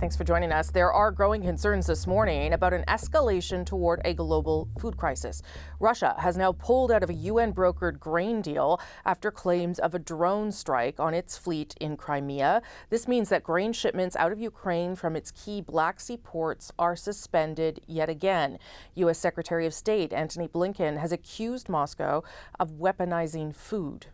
Thanks for joining us. There are growing concerns this morning about an escalation toward a global food crisis. Russia has now pulled out of a UN-brokered grain deal after claims of a drone strike on its fleet in Crimea. This means that grain shipments out of Ukraine from its key Black Sea ports are suspended yet again. U.S. Secretary of State Antony Blinken has accused Moscow of weaponizing food.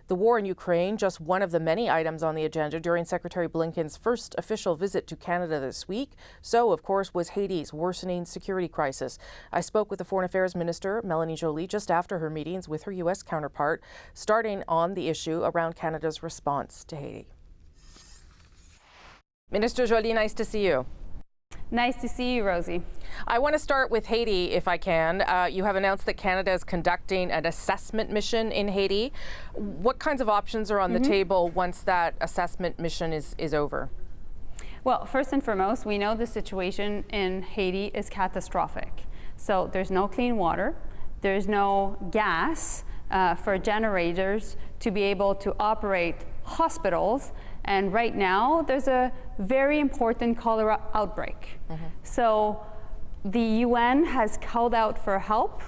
The war in Ukraine, just one of the many items on the agenda during Secretary Blinken's first official visit to Canada this week. So, of course, was Haiti's worsening security crisis. I spoke with the Foreign Affairs Minister Mélanie Joly just after her meetings with her U.S. counterpart, starting on the issue around Canada's response to Haiti. Minister Joly, nice to see you. Nice to see you, Rosie. I want to start with Haiti, if I can. You have announced that Canada is conducting an assessment mission in Haiti. What kinds of options are on the table once that assessment mission is over? Well, first and foremost, we know the situation in Haiti is catastrophic. So there's no clean water, there's no gas for generators to be able to operate hospitals. And right now, there's a very important cholera outbreak. So the UN has called out for help.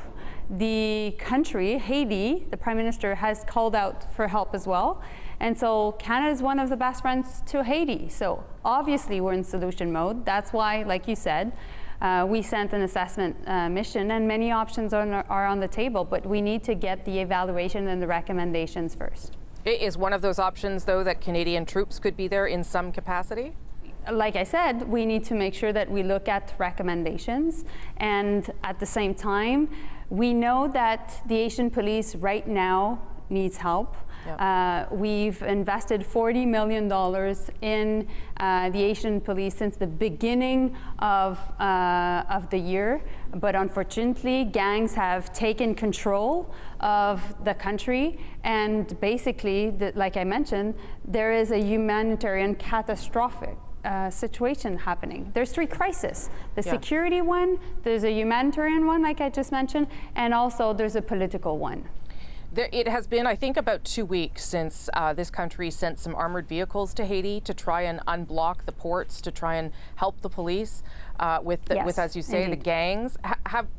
The country, Haiti, the Prime Minister has called out for help as well. And so Canada is one of the best friends to Haiti. So obviously we're in solution mode. That's why, like you said, we sent an assessment mission, and many options are on the table, but we need to get the evaluation and the recommendations first. Is one of those options, though, that Canadian troops could be there in some capacity? Like I said, we need to make sure that we look at recommendations, and at the same time, we know that the Haitian police right now needs help. Yep. We've invested $40 million in the Haitian police since the beginning of the year, but unfortunately, gangs have taken control of the country, and basically, like I mentioned, there is a humanitarian catastrophic situation happening. There's three crises. The security one, there's a humanitarian one, like I just mentioned, and also there's a political one. It has been, I think, about 2 weeks since this country sent some armored vehicles to Haiti to try and unblock the ports, to try and help the police with, as you say, indeed, the gangs.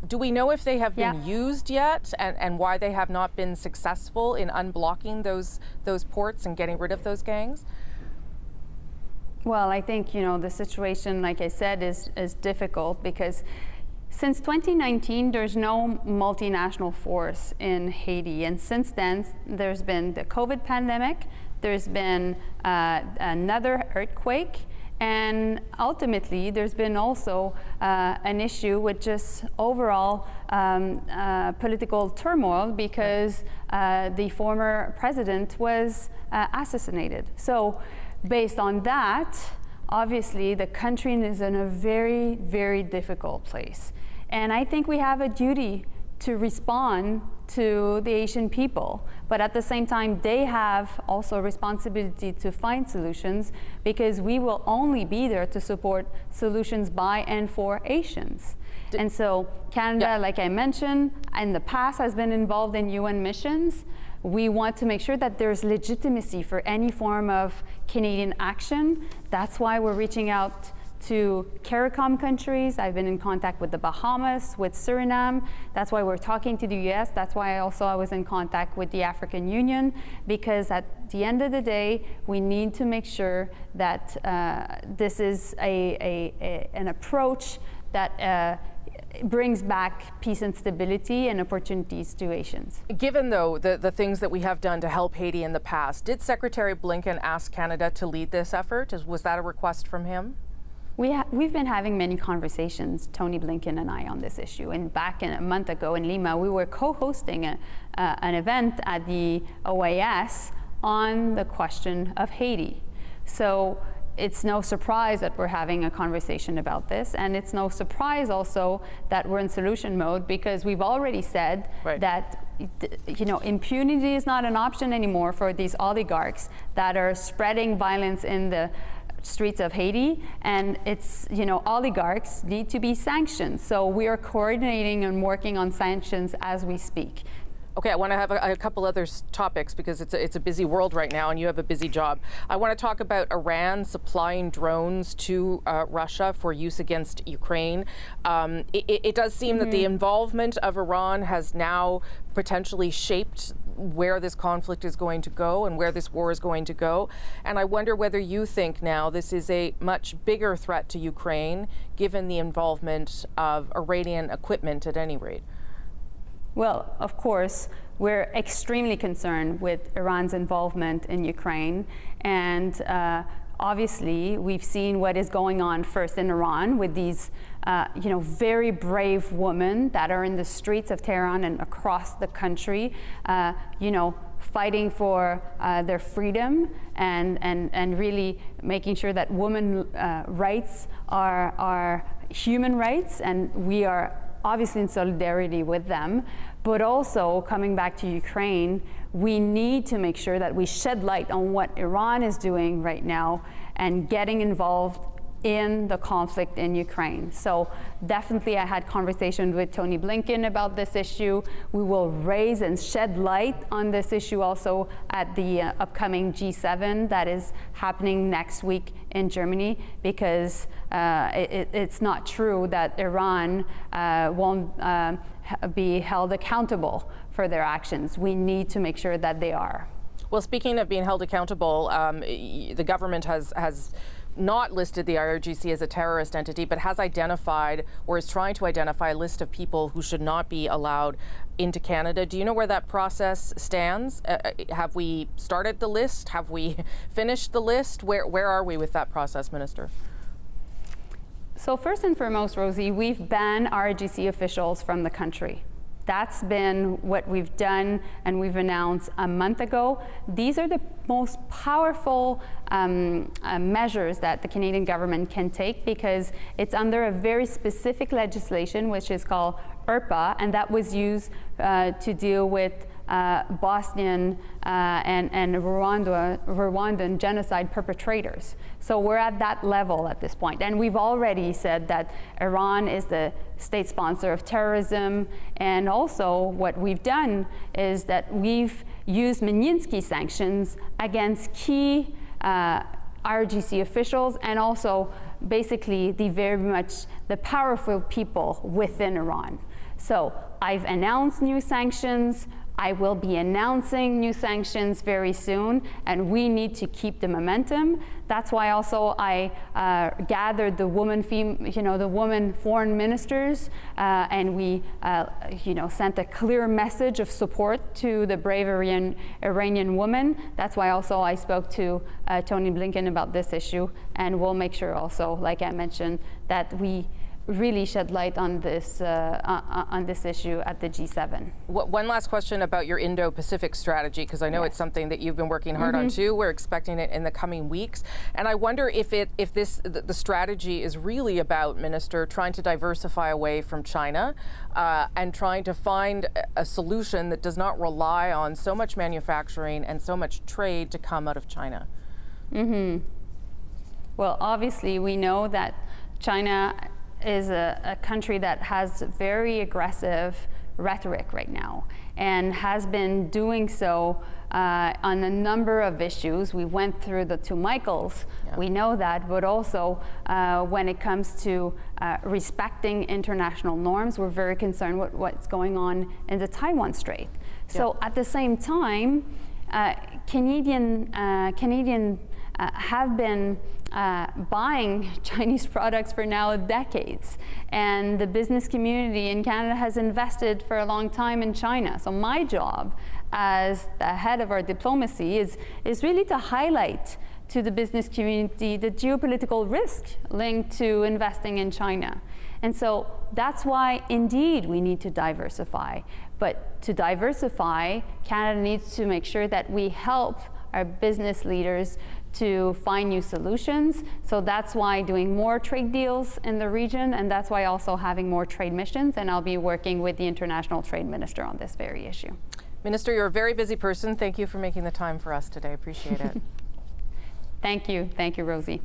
Do we know if they have been used yet, and why they have not been successful in unblocking those ports and getting rid of those gangs? Well, I think, the situation, like I said, is difficult because since 2019, there's no multinational force in Haiti. And since then, there's been the COVID pandemic, there's been another earthquake, and ultimately, there's been also an issue with just overall political turmoil because the former president was assassinated. So based on that, obviously, the country is in a very, very difficult place. And I think we have a duty to respond to the Haitian people. But at the same time, they have also a responsibility to find solutions because we will only be there to support solutions by and for Haitians. And so Canada, like I mentioned, in the past has been involved in UN missions. We want to make sure that there's legitimacy for any form of Canadian action. That's why we're reaching out to CARICOM countries. I've been in contact with the Bahamas, with Suriname. That's why we're talking to the US. That's why I was in contact with the African Union, because at the end of the day, we need to make sure that this is an approach that brings back peace and stability and opportunities to Haitians. Given, though, the things that we have done to help Haiti in the past, did Secretary Blinken ask Canada to lead this effort? Was that a request from him? We've been having many conversations, Tony Blinken and I, on this issue. And back a month ago in Lima, we were co-hosting an event at the OAS on the question of Haiti. So it's no surprise that we're having a conversation about this, and it's no surprise also that we're in solution mode because we've already said that impunity is not an option anymore for these oligarchs that are spreading violence in the streets of Haiti, and it's, oligarchs need to be sanctioned. So we are coordinating and working on sanctions as we speak. Okay, I want to have a couple other topics because it's a busy world right now and you have a busy job. I want to talk about Iran supplying drones to Russia for use against Ukraine. It does seem that the involvement of Iran has now potentially shaped where this conflict is going to go and where this war is going to go. And I wonder whether you think now this is a much bigger threat to Ukraine given the involvement of Iranian equipment at any rate. Well, of course, we're extremely concerned with Iran's involvement in Ukraine. And obviously, we've seen what is going on first in Iran with these very brave women that are in the streets of Tehran and across the country, fighting for their freedom and really making sure that women rights are human rights, and we are obviously in solidarity with them. But also, coming back to Ukraine, we need to make sure that we shed light on what Iran is doing right now and getting involved in the conflict in Ukraine. So definitely I had conversations with Tony Blinken about this issue. We will raise and shed light on this issue also at the upcoming G7 that is happening next week in Germany, because it's not true that Iran won't be held accountable for their actions. We need to make sure that they are. Well, speaking of being held accountable, the government has not listed the IRGC as a terrorist entity, but has identified or is trying to identify a list of people who should not be allowed into Canada. Do you know where that process stands? Have we started the list? Have we finished the list? Where are we with that process, Minister? So first and foremost, Rosie, we've banned IRGC officials from the country. That's been what we've done and we've announced a month ago. These are the most powerful measures that the Canadian government can take, because it's under a very specific legislation which is called IRPA, and that was used to deal with Bosnian and Rwandan genocide perpetrators. So we're at that level at this point. And we've already said that Iran is the state sponsor of terrorism. And also what we've done is that we've used Magnitsky sanctions against key IRGC officials and also basically the powerful people within Iran. So I've announced new sanctions. I will be announcing new sanctions very soon, and we need to keep the momentum. That's why also I gathered the woman foreign ministers, and we sent a clear message of support to the brave Iranian woman. That's why also I spoke to Tony Blinken about this issue, and we'll make sure also, like I mentioned, that we really shed light on this issue at the G7. One last question about your Indo-Pacific strategy, because I know it's something that you've been working hard on too. We're expecting it in the coming weeks, and I wonder if the strategy is really about, Minister, trying to diversify away from China and trying to find a solution that does not rely on so much manufacturing and so much trade to come out of China. Well, obviously we know that China is a country that has very aggressive rhetoric right now and has been doing so on a number of issues. We went through the two Michaels, we know that, but also when it comes to respecting international norms, we're very concerned with what's going on in the Taiwan Strait. So at the same time, Canadian have been buying Chinese products for now decades, and the business community in Canada has invested for a long time in China. So my job as the head of our diplomacy is really to highlight to the business community the geopolitical risk linked to investing in China. And so that's why indeed we need to diversify. But to diversify, Canada needs to make sure that we help our business leaders to find new solutions. So that's why doing more trade deals in the region, and that's why also having more trade missions, and I'll be working with the International Trade Minister on this very issue. Minister, you're a very busy person. Thank you for making the time for us today. Appreciate it. Thank you, Rosie.